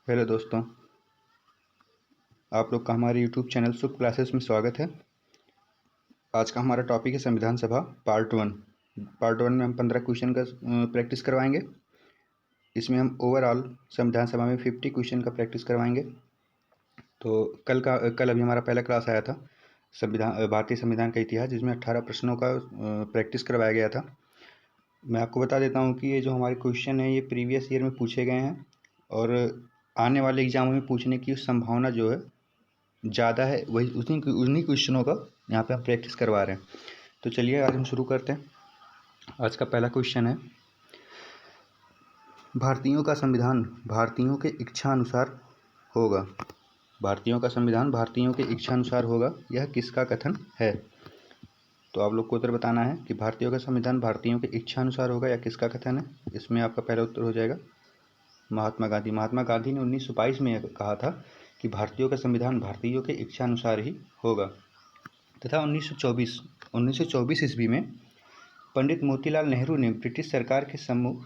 Hello दोस्तों, आप लोग का हमारे यूट्यूब चैनल सुप क्लासेस में स्वागत है। आज का हमारा टॉपिक है संविधान सभा पार्ट वन में हम 15 क्वेश्चन का प्रैक्टिस करवाएंगे। इसमें हम ओवरऑल संविधान सभा में 50 क्वेश्चन का प्रैक्टिस करवाएंगे। तो कल अभी हमारा पहला क्लास आया था भारतीय संविधान का इतिहास, जिसमें 18 प्रश्नों का प्रैक्टिस करवाया गया था। मैं आपको बता देता हूँ कि ये जो हमारे क्वेश्चन हैं ये प्रीवियस ईयर में पूछे गए हैं और आने वाले एग्जामों में पूछने की संभावना जो है ज़्यादा है, वही उन्हीं क्वेश्चनों का यहाँ पे हम प्रैक्टिस करवा रहे हैं। तो चलिए आज हम शुरू करते हैं। आज का पहला क्वेश्चन है, भारतीयों का संविधान भारतीयों के इच्छानुसार होगा। भारतीयों का संविधान भारतीयों के इच्छानुसार होगा, यह किसका कथन है? तो आप लोग को उत्तर बताना है कि भारतीयों का संविधान भारतीयों के इच्छानुसार होगा या किसका कथन है। इसमें आपका पहला उत्तर हो जाएगा महात्मा गांधी। महात्मा गांधी ने 1922 में कहा था कि भारतीयों का संविधान भारतीयों के इच्छानुसार ही होगा। तथा 1924 ईस्वी में पंडित मोतीलाल नेहरू ने ब्रिटिश सरकार के सम्मुख,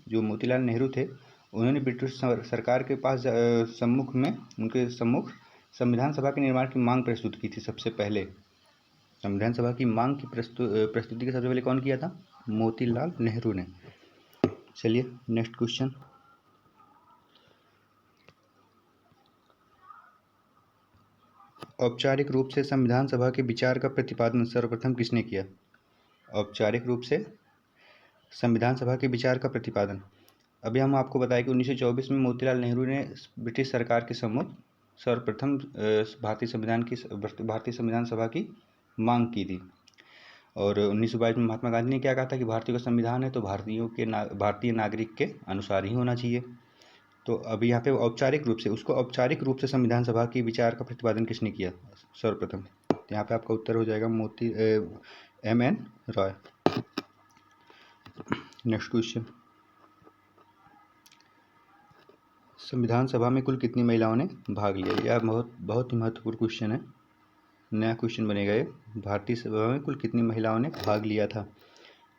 जो मोतीलाल नेहरू थे, उन्होंने ब्रिटिश सरकार के पास उनके सम्मुख संविधान सभा के निर्माण की मांग प्रस्तुत की थी। सबसे पहले संविधान सभा की मांग की प्रस्तुति के सबसे पहले कौन किया था? मोतीलाल नेहरू ने। चलिए नेक्स्ट क्वेश्चन, औपचारिक रूप से संविधान सभा के विचार का प्रतिपादन सर्वप्रथम किसने किया? औपचारिक रूप से संविधान सभा के विचार का प्रतिपादन अभी हम आपको बताएं कि 1924 में मोतीलाल नेहरू ने ब्रिटिश सरकार के सम्मुख सर्वप्रथम भारतीय संविधान सभा की मांग की थी। और 1922 में महात्मा गांधी ने क्या कहा था कि भारतीय का संविधान है तो भारतीय नागरिक के अनुसार ही होना चाहिए। तो अभी यहाँ पे औपचारिक रूप से संविधान सभा की विचार का प्रतिपादन किसने किया सर्वप्रथम? यहाँ पे आपका उत्तर हो जाएगा M.N. रॉय। नेक्स्ट क्वेश्चन, संविधान सभा में कुल कितनी महिलाओं ने भाग लिया? यह बहुत ही महत्वपूर्ण क्वेश्चन है, नया क्वेश्चन बनेगा ये। भारतीय सभा में कुल कितनी महिलाओं ने भाग लिया था?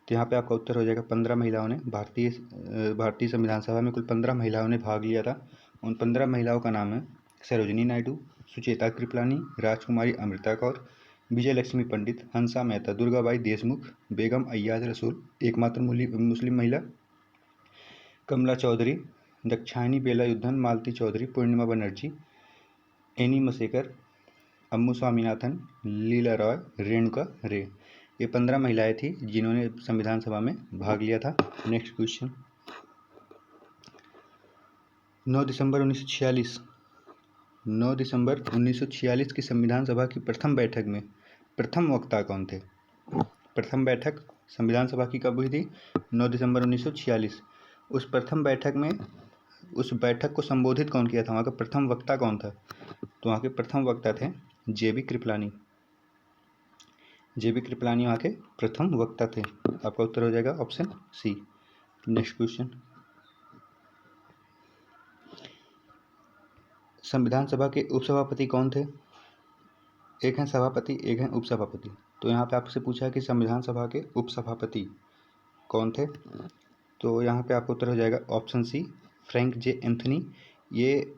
तो यहाँ पे आपका उत्तर हो जाएगा 15 महिलाओं ने। भारतीय संविधान सभा में कुल 15 महिलाओं ने भाग लिया था। उन 15 महिलाओं का नाम है सरोजिनी नायडू, सुचेता कृपलानी, राजकुमारी अमृता कौर, विजय लक्ष्मी पंडित, हंसा मेहता, दुर्गाबाई देशमुख, बेगम अय्याज रसूल, एकमात्र मुस्लिम महिला, कमला चौधरी, दक्षायनी बेला युद्धन, मालती चौधरी, पूर्णिमा बनर्जी, एनी मसेकर, अम्मू स्वामीनाथन, लीला रॉय, रेणुका रे। ये 15 महिलाएं थी जिन्होंने संविधान सभा में भाग लिया था। नेक्स्ट क्वेश्चन, 9 दिसंबर 1946 की संविधान सभा की प्रथम बैठक में प्रथम वक्ता कौन थे? प्रथम बैठक संविधान सभा की कब हुई थी? 9 दिसंबर 1946। उस बैठक को संबोधित कौन किया था? वहाँ का प्रथम वक्ता कौन था? तो वहाँ के प्रथम वक्ता थे जेबी कृपलानी। वहाँ के प्रथम वक्ता थे। आपका उत्तर हो जाएगा ऑप्शन सी। नेक्स्ट क्वेश्चन, संविधान सभा के उपसभापति कौन थे? एक हैं सभापति, एक हैं उपसभापति। तो यहाँ पे आपसे पूछा है कि संविधान सभा के उपसभापति कौन थे? तो यहाँ पे आपका उत्तर हो जाएगा ऑप्शन सी, फ्रैंक जे एंथनी। ये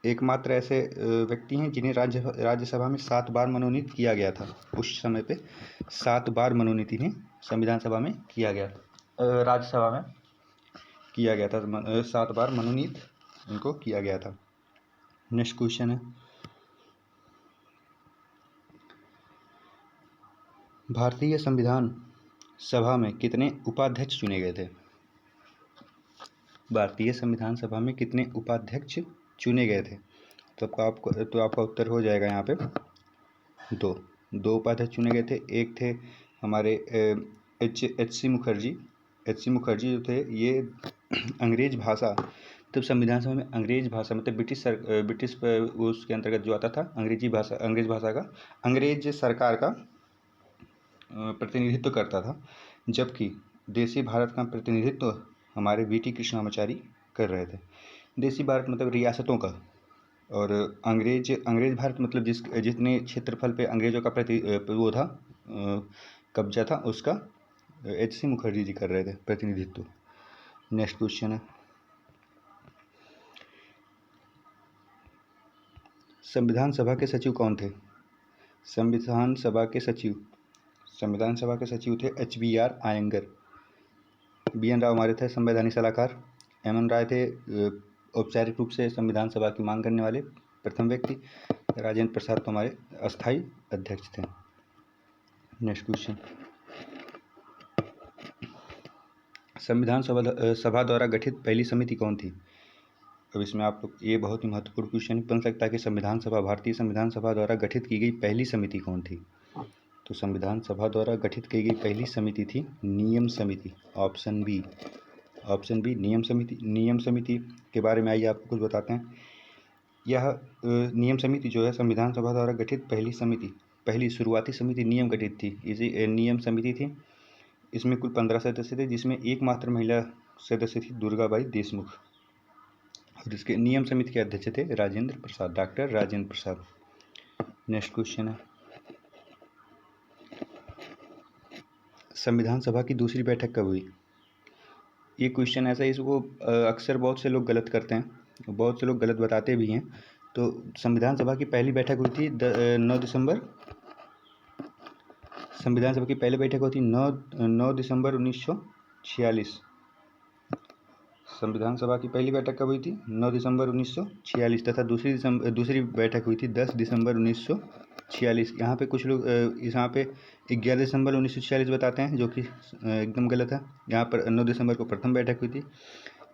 एकमात्र ऐसे व्यक्ति हैं जिन्हें राज्यसभा में 7 बार मनोनीत किया गया था। उस समय पे 7 बार मनोनीत इन्हें संविधान सभा में किया गया, राज्यसभा में किया गया था। 7 बार मनोनीत इनको किया गया था। नेक्स्ट क्वेश्चन है, भारतीय संविधान सभा में कितने उपाध्यक्ष चुने गए थे? भारतीय संविधान सभा में कितने उपाध्यक्ष चुने गए थे? तो आपका उत्तर हो जाएगा यहाँ पे दो उपाध्यक्ष चुने गए थे। एक थे हमारे एच सी मुखर्जी जो थे, ये अंग्रेज भाषा, तब संविधान सभा में अंग्रेज भाषा मतलब ब्रिटिश उसके अंतर्गत जो आता था अंग्रेज सरकार का प्रतिनिधित्व करता था, जबकि देसी भारत का प्रतिनिधित्व हमारे वीटी कृष्णामाचारी कर रहे थे। देसी भारत मतलब रियासतों का, और अंग्रेज भारत मतलब जितने क्षेत्रफल पे अंग्रेजों का कब्जा था, उसका एच सी मुखर्जी जी कर रहे थे प्रतिनिधित्व। नेक्स्ट क्वेश्चन है, संविधान सभा के सचिव कौन थे? संविधान सभा के सचिव थे HBR आयंगर। BN राव हमारे थे संवैधानिक सलाहकार। MN राय थे औपचारिक रूप से संविधान सभा की मांग करने वाले प्रथम व्यक्ति। राजेंद्र प्रसाद तो हमारे अस्थायी अध्यक्ष थे। नेक्स्ट क्वेश्चन, संविधान सभा द्वारा गठित पहली समिति कौन थी? अब इसमें आप लोग, ये बहुत ही महत्वपूर्ण क्वेश्चन बन सकता है कि भारतीय संविधान सभा द्वारा गठित की गई पहली समिति कौन थी? तो संविधान सभा द्वारा गठित की गई पहली समिति थी नियम समिति। ऑप्शन बी नियम समिति के बारे में आइए आपको कुछ बताते हैं। यह नियम समिति जो है संविधान सभा द्वारा गठित पहली शुरुआती समिति नियम गठित थी। इसे नियम समिति थी। इसमें कुल 15 सदस्य थे, जिसमें एकमात्र महिला सदस्य थी दुर्गाबाई देशमुख, और इसके नियम समिति के अध्यक्ष थे doctor Rajendra Prasad. Next question है, संविधान सभा की दूसरी बैठक कब हुई? ये क्वेश्चन ऐसा है, इसको अक्सर बहुत से लोग गलत करते हैं, बहुत से लोग गलत बताते भी हैं। तो संविधान सभा की पहली बैठक हुई थी 9 दिसंबर। संविधान सभा की पहली बैठक होती 9 दिसंबर 1946। संविधान सभा की पहली बैठक कब हुई थी? 9 दिसंबर 1946 तथा दूसरी बैठक हुई थी 10 दिसंबर 1946। यहाँ पे कुछ लोग यहाँ पे 11 दिसंबर 1946 बताते हैं, जो कि एकदम गलत है। यहाँ पर 9 दिसंबर को प्रथम बैठक हुई थी।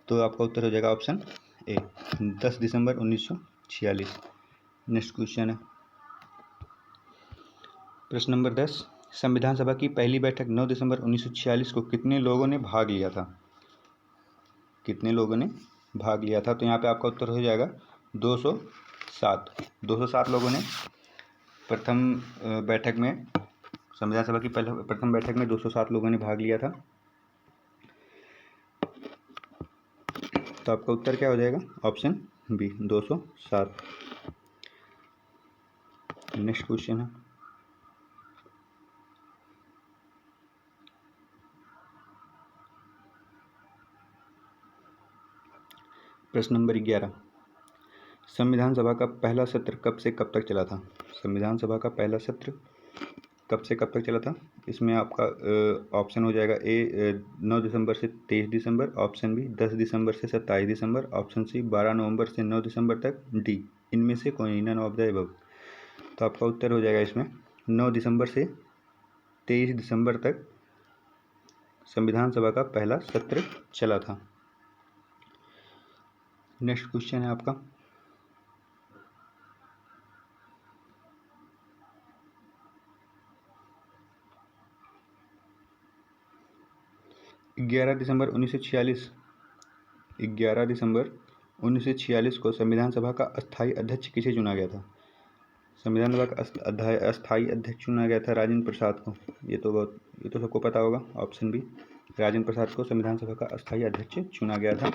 तो आपका उत्तर हो जाएगा option A, 10 December 1946। Next question है, प्रश्न नंबर 10, संविधान सभा की पहली बैठक 9 दिसंबर 1946 को कितने लोगों ने भाग लिया था? तो यहाँ पे आपका उत्तर हो जाएगा 207 लोगों ने प्रथम बैठक में, संविधान सभा की प्रथम बैठक में 207 लोगों ने भाग लिया था। तो आपका उत्तर क्या हो जाएगा? Option B, 207। नेक्स्ट क्वेश्चन है, प्रश्न नंबर 11, संविधान सभा का पहला सत्र कब से कब तक चला था? संविधान सभा का पहला सत्र कब से कब तक चला था? इसमें आपका ऑप्शन हो जाएगा ए 9 दिसंबर से 23 दिसंबर, ऑप्शन बी 10 दिसंबर से 27 दिसंबर, ऑप्शन सी 12 नवंबर से 9 दिसंबर तक, डी इनमें से कोई नन ऑफ द अबव। तो आपका उत्तर हो जाएगा इसमें 9 दिसंबर से 23 दिसंबर तक संविधान सभा का पहला सत्र चला था। नेक्स्ट क्वेश्चन है आपका, ग्यारह दिसंबर 1946 को संविधान सभा का अस्थायी अध्यक्ष किसे चुना गया था? संविधान सभा का अस्थायी अध्यक्ष चुना गया था राजेंद्र प्रसाद को। ये तो सबको पता होगा। ऑप्शन बी, राजेंद्र प्रसाद को संविधान सभा का अस्थायी अध्यक्ष चुना गया था।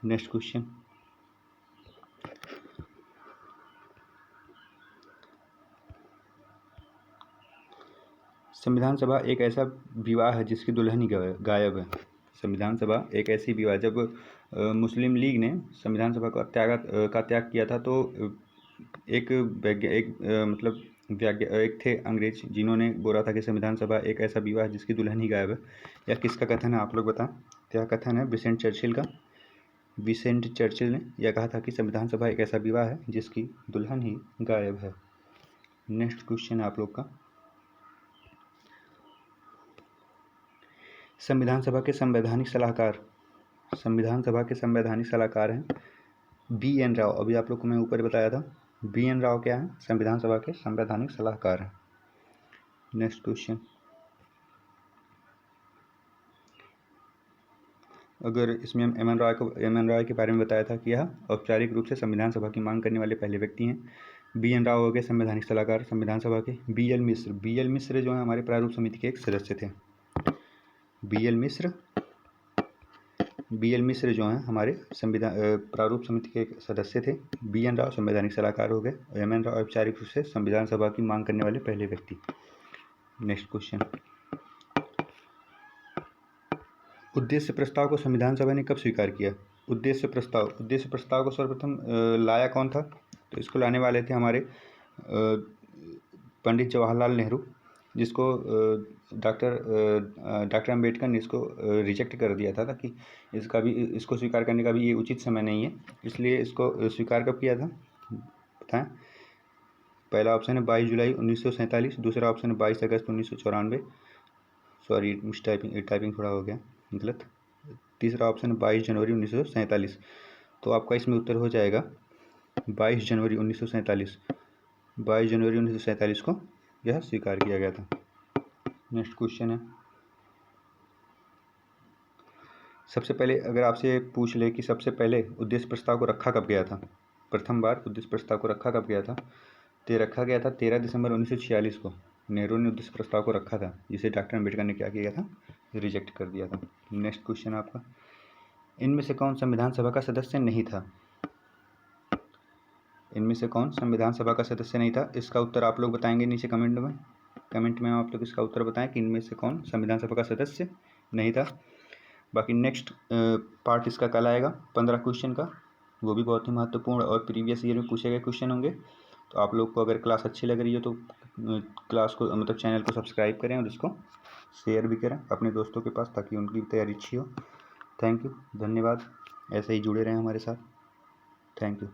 नेक्स्ट क्वेश्चन, संविधान सभा एक ऐसा विवाह है जिसकी दुल्हन ही गायब है। संविधान सभा एक ऐसी विवाह, जब मुस्लिम लीग ने संविधान सभा का त्याग किया था, तो एक थे अंग्रेज, जिन्होंने बोला था कि संविधान सभा एक ऐसा विवाह है जिसकी दुल्हन ही गायब है। यह किसका कथन है, आप लोग बताएं। क्या कथन है? विंस्टन चर्चिल का। विंस्टन चर्चिल ने यह कहा था कि संविधान सभा एक ऐसा विवाह है जिसकी दुल्हन ही गायब है। नेक्स्ट क्वेश्चन है आप लोग का, संविधान सभा के संवैधानिक सलाहकार हैं BN राव। अभी आप लोग को मैं ऊपर बताया था, BN राव क्या है? संविधान सभा के संवैधानिक सलाहकार हैं। नेक्स्ट क्वेश्चन, अगर इसमें हम एम एन राय के बारे में बताया था कि यह औपचारिक रूप से संविधान सभा की मांग करने वाले पहले व्यक्ति हैं। BN राव हो गए संवैधानिक सलाहकार संविधान सभा के। BL मिश्र जो है हमारे प्रारूप समिति के एक सदस्य थे। BL मिश्र जो हैं हमारे प्रारूप समिति के सदस्य थे। BN राव संवैधानिक सलाहकार हो गए, और MN राव औपचारिक रूप से संविधान सभा की मांग करने वाले पहले व्यक्ति। नेक्स्ट क्वेश्चन, उद्देश्य प्रस्ताव को संविधान सभा ने कब स्वीकार किया? उद्देश्य प्रस्ताव को सर्वप्रथम लाया कौन था? तो इसको लाने वाले थे हमारे पंडित जवाहरलाल नेहरू, जिसको डॉक्टर अम्बेडकर ने इसको रिजेक्ट कर दिया था कि इसको स्वीकार करने का भी ये उचित समय नहीं है, इसलिए इसको स्वीकार कब किया था बताएं। पहला ऑप्शन है 22 जुलाई 1947, दूसरा ऑप्शन है 22 अगस्त 1994, सॉरी टाइपिंग थोड़ा हो गया गलत, तीसरा ऑप्शन है 22 जनवरी 1947। तो आपका इसमें उत्तर हो जाएगा 22 जनवरी 1947। 22 जनवरी 1947 को यह स्वीकार किया गया था। नेक्स्ट क्वेश्चन है, सबसे पहले अगर आपसे पूछ ले कि सबसे पहले उद्देश्य प्रस्ताव को रखा कब गया था, प्रथम बार उद्देश्य प्रस्ताव को रखा कब गया था, तो रखा गया था 13 दिसंबर 1946 को नेहरू ने उद्देश्य प्रस्ताव को रखा था, जिसे डॉक्टर अम्बेडकर ने क्या किया था, रिजेक्ट कर दिया था। नेक्स्ट क्वेश्चन आपका, इनमें से कौन संविधान सभा का सदस्य नहीं था, इनमें से कौन संविधान सभा का सदस्य नहीं था, इसका उत्तर आप लोग बताएंगे नीचे कमेंट में आप लोग इसका उत्तर बताएं कि इनमें से कौन संविधान सभा का सदस्य नहीं था। बाकी नेक्स्ट पार्ट इसका कल आएगा 15 क्वेश्चन का, वो भी बहुत ही महत्वपूर्ण और प्रीवियस ईयर में पूछे गए क्वेश्चन होंगे। तो आप लोग को अगर क्लास अच्छी लग रही हो तो क्लास को मतलब चैनल को सब्सक्राइब करें और इसको शेयर भी करें अपने दोस्तों के पास, ताकि उनकी तैयारी अच्छी हो। थैंक यू, धन्यवाद, ऐसे ही जुड़े रहें हमारे साथ। Thank you.